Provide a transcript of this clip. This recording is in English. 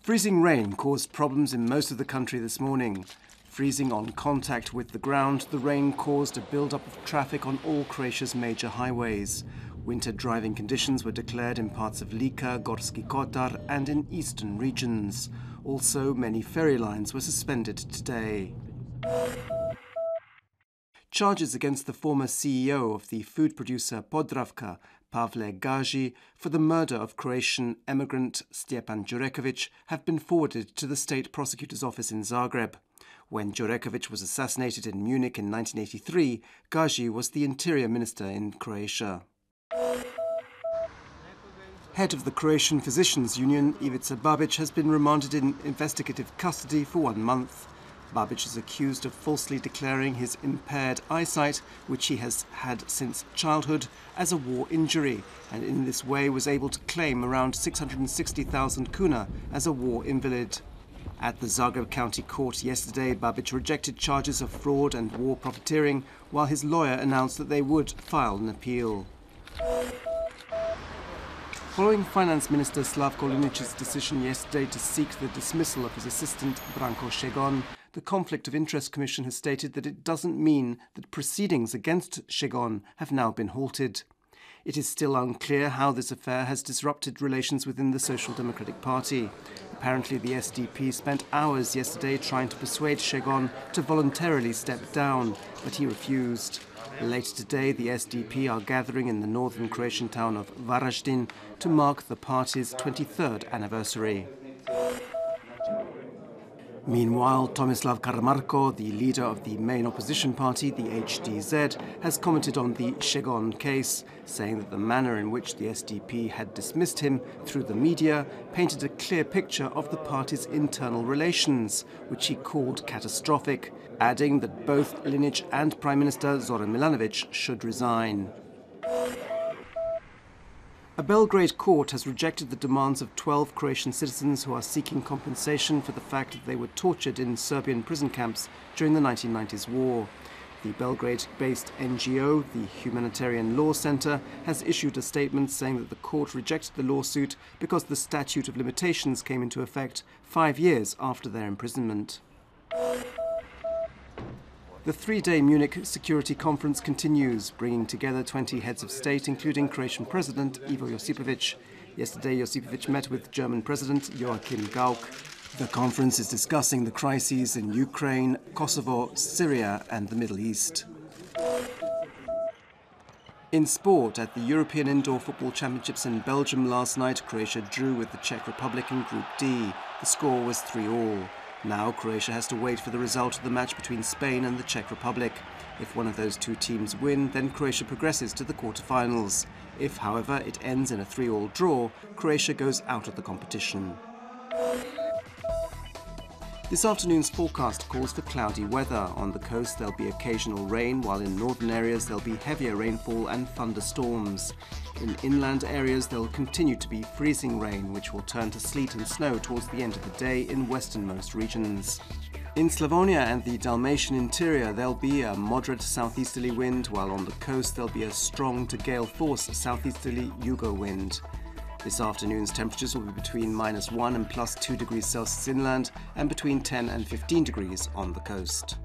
Freezing rain caused problems in most of the country this morning. Freezing on contact with the ground, the rain caused a build-up of traffic on all Croatia's major highways. Winter driving conditions were declared in parts of Lika, Gorski Kotar and in eastern regions. Also, many ferry lines were suspended today. Charges against the former CEO of the food producer Podravka, Pavle Gazi, for the murder of Croatian emigrant Stjepan Jurekovic have been forwarded to the state prosecutor's office in Zagreb. When Jurekovic was assassinated in Munich in 1983, Gazi was the interior minister in Croatia. Head of the Croatian Physicians Union, Ivica Babic, has been remanded in investigative custody for 1 month. Babic is accused of falsely declaring his impaired eyesight, which he has had since childhood, as a war injury, and in this way was able to claim around 660,000 kuna as a war invalid. At the Zagreb County Court yesterday, Babic rejected charges of fraud and war profiteering, while his lawyer announced that they would file an appeal. Following Finance Minister Slavko Linic's decision yesterday to seek the dismissal of his assistant Francoeur Shegaon, the Conflict of Interest Commission has stated that it doesn't mean that proceedings against Shegaon have now been halted. It is still unclear how this affair has disrupted relations within the Social Democratic Party. Apparently, the SDP spent hours yesterday trying to persuade Shegaon to voluntarily step down, but he refused. Later today, the SDP are gathering in the northern Croatian town of Varaždin to mark the party's 23rd anniversary. Meanwhile, Tomislav Karlovic, the leader of the main opposition party, the HDZ, has commented on the Shegaon case, saying that the manner in which the SDP had dismissed him through the media painted a clear picture of the party's internal relations, which he called catastrophic, adding that both Linic and Prime Minister Zoran Milanovic should resign. A Belgrade court has rejected the demands of 12 Croatian citizens who are seeking compensation for the fact that they were tortured in Serbian prison camps during the 1990s war. The Belgrade-based NGO, the Humanitarian Law Center, has issued a statement saying that the court rejected the lawsuit because the statute of limitations came into effect 5 years after their imprisonment. The 3-day Munich Security Conference continues, bringing together 20 heads of state, including Croatian President Ivo Josipovic. Yesterday, Josipovic met with German President Joachim Gauck. The conference is discussing the crises in Ukraine, Kosovo, Syria and the Middle East. In sport, at the European Indoor Football Championships in Belgium last night, Croatia drew with the Czech Republic in Group D. The score was 3-3. Now Croatia has to wait for the result of the match between Spain and the Czech Republic. If one of those two teams win, then Croatia progresses to the quarter-finals. If, however, it ends in a 3-3 draw, Croatia goes out of the competition. This afternoon's forecast calls for cloudy weather. On the coast there'll be occasional rain, while in northern areas there'll be heavier rainfall and thunderstorms. In inland areas there'll continue to be freezing rain, which will turn to sleet and snow towards the end of the day in westernmost regions. In Slavonia and the Dalmatian interior there'll be a moderate southeasterly wind, while on the coast there'll be a strong to gale force southeasterly Yugo wind. This afternoon's temperatures will be between -1 and +2 degrees Celsius inland and between 10 and 15 degrees on the coast.